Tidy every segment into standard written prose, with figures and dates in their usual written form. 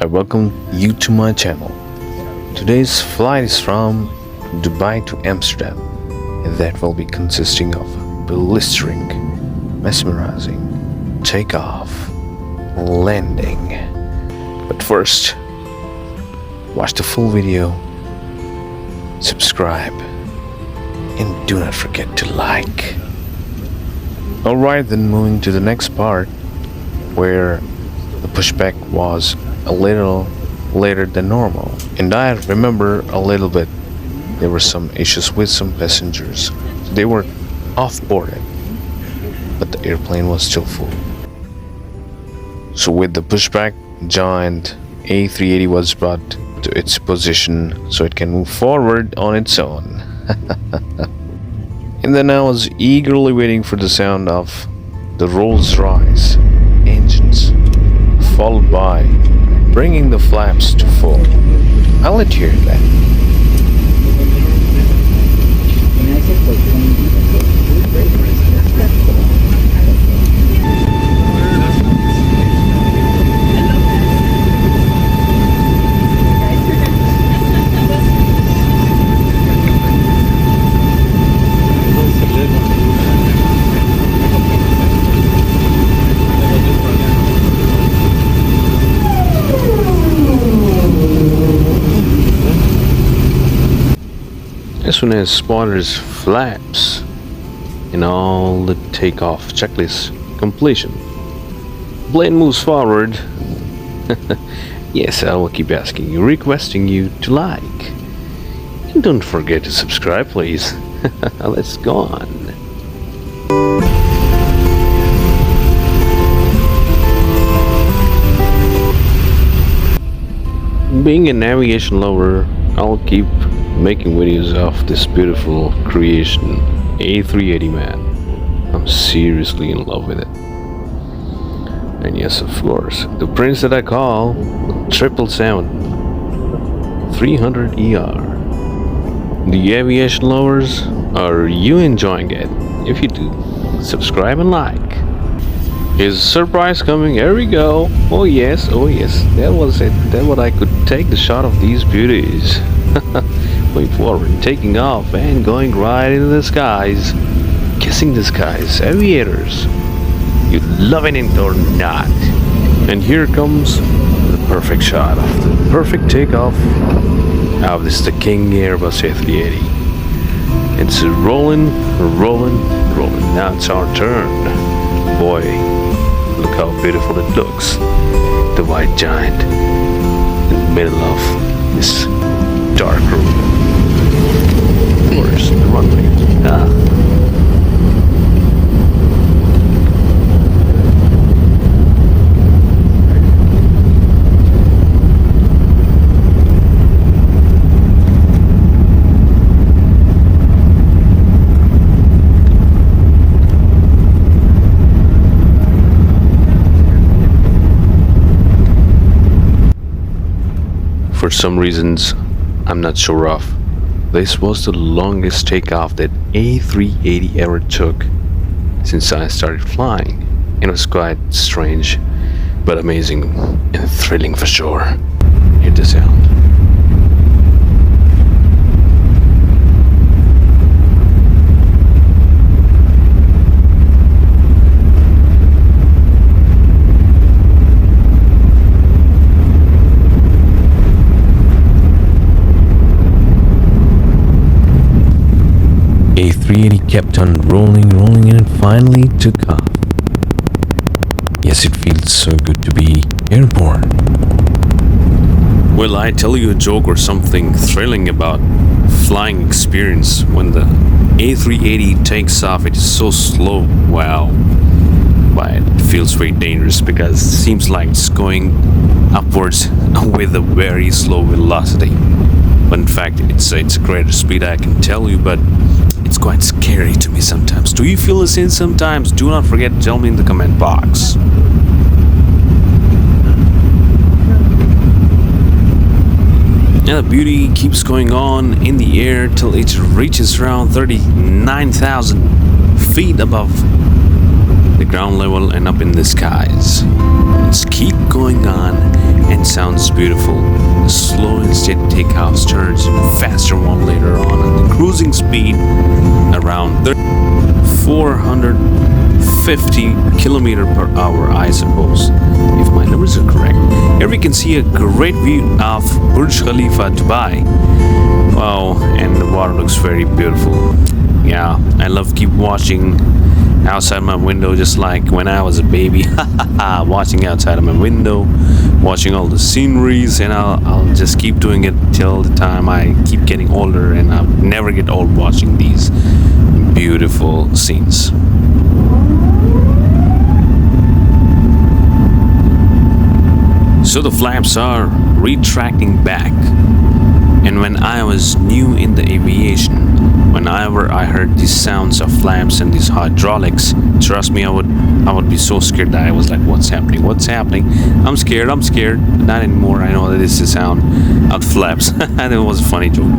I welcome you to my channel. Today's flight is from Dubai to Amsterdam, and that will be consisting of blistering, mesmerizing, takeoff, landing. But first, watch the full video, subscribe, and do not forget to like. Alright, then moving to the next part, where the pushback was a little later than normal, and I remember a little bit there were some issues with some passengers. They were off-boarded, but the airplane was still full. So with the pushback, giant A380 was brought to its position so it can move forward on its own. And then I was eagerly waiting for the sound of the Rolls-Royce engines, followed by bringing the flaps to full. I'll let you hear that. As soon as spotters flaps and all the takeoff checklist completion, plane moves forward. Yes, I will keep asking you, requesting you to like, and don't forget to subscribe, please. Let's go on. Being an aviation lover, I'll keep making videos of this beautiful creation, A380 man. I'm seriously in love with it. And yes, of course, the prince that I call 777 300ER. The aviation lovers, are you enjoying it? If you do, subscribe and like. Is a surprise coming? Here we go. Oh yes, that was it. That what I could take the shot of these beauties. Going forward, taking off and going right into the skies, kissing the skies. Aviators, you loving it or not? And here comes the perfect shot of the perfect takeoff of this the King Airbus A380. It's rolling. Now it's our turn. Boy, look how beautiful it looks. The white giant in the middle of this dark room. Where's the runway? For some reasons I'm not sure of, this was the longest takeoff that A380 ever took since I started flying. It was quite strange, but amazing and thrilling for sure. Hear the sound. A380 kept on rolling and it finally took off. Yes, it feels so good to be airborne. Will I tell you a joke or something thrilling about flying experience when the A380 takes off? It is so slow. Wow. But it feels very dangerous because it seems like it's going upwards with a very slow velocity. But in fact, it's a greater speed, I can tell you, but it's quite scary to me sometimes. Do you feel the same sometimes? Do not forget to tell me in the comment box. And the beauty keeps going on in the air till it reaches around 39,000 feet above the ground level and up in the skies. Let's keep going. going on and sounds beautiful. The slow and steady takeoffs turns into a faster one later on, and the cruising speed around 450 kilometer per hour, I suppose, if my numbers are correct. Here we can see a great view of Burj Khalifa, Dubai. Wow, and the water looks very beautiful. Yeah, I love keep watching outside my window just like when I was a baby. Watching outside of my window, watching all the sceneries, and I'll just keep doing it till the time I keep getting older, and I'll never get old watching these beautiful scenes. So the flaps are retracting back, and when I was new in the aviation, whenever I heard these sounds of flaps and these hydraulics, trust me, I would be so scared that I was like, what's happening? What's happening? I'm scared. Not anymore. I know that this is the sound of flaps. And it was a funny joke.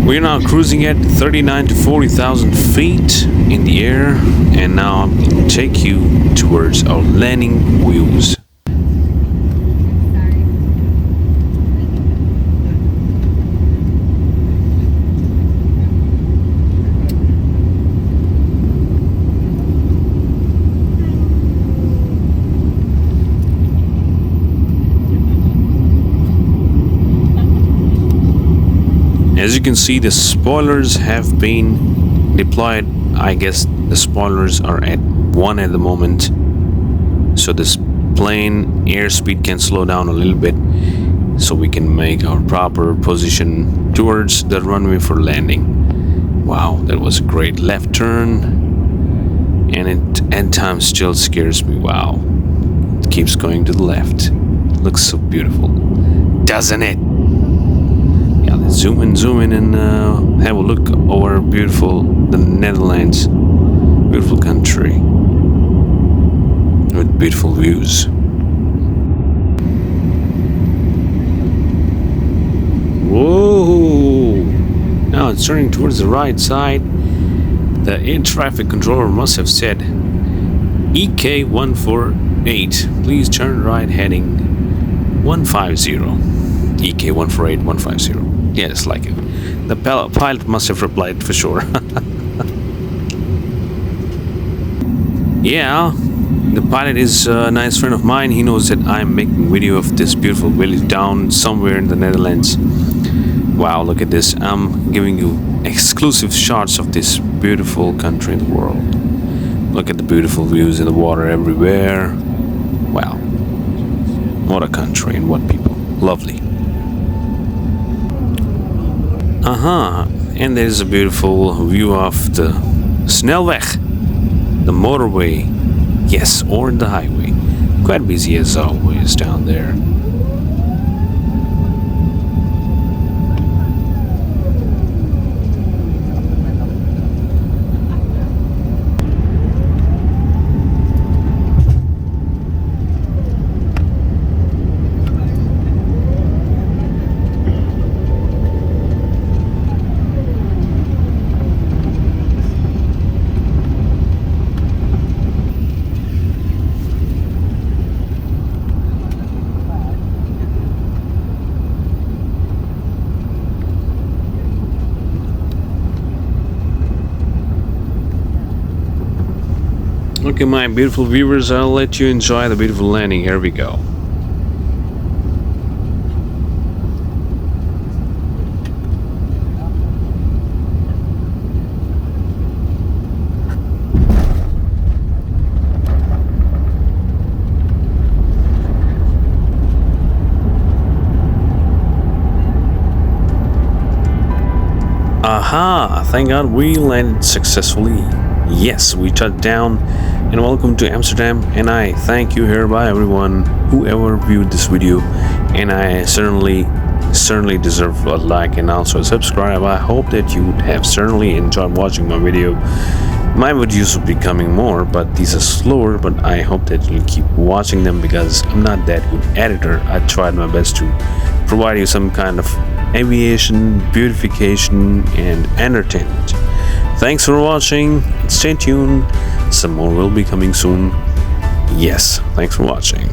We're now cruising at 39 to 40,000 feet in the air, and now I'm going to take you towards our landing views. As you can see, the spoilers have been deployed. I guess the spoilers are at 1 at the moment, so this plane airspeed can slow down a little bit so we can make our proper position towards the runway for landing. Wow, that was a great left turn, and it at times still scares me. Wow, it keeps going to the left. Looks so beautiful, doesn't it? Zoom in and have a look over the Netherlands. Beautiful country with beautiful views. Whoa! Now it's turning towards the right side. The air traffic controller must have said EK148, please turn right heading 150. EK148 150. Yes, like it. The pilot must have replied for sure. Yeah, the pilot is a nice friend of mine. He knows that I'm making video of this beautiful village down somewhere in the Netherlands. Wow, look at this. I'm giving you exclusive shots of this beautiful country in the world. Look at the beautiful views in the water everywhere. Wow, what a country and what people. Lovely. And there's a beautiful view of the Snelweg, the motorway, yes, or the highway. Quite busy as always down there. Okay, my beautiful viewers, I'll let you enjoy the beautiful landing. Here we go. Aha! Thank God we landed successfully. Yes, we touched down, and welcome to Amsterdam, and I thank you hereby everyone whoever viewed this video, and I certainly deserve a like and also a subscribe. I hope that you would have certainly enjoyed watching my video. My videos will be coming more, but these are slower, but I hope that you'll keep watching them because I'm not that good editor. I tried my best to provide you some kind of aviation, beautification, and entertainment. Thanks for watching. Stay tuned. Some more will be coming soon. Yes, thanks for watching.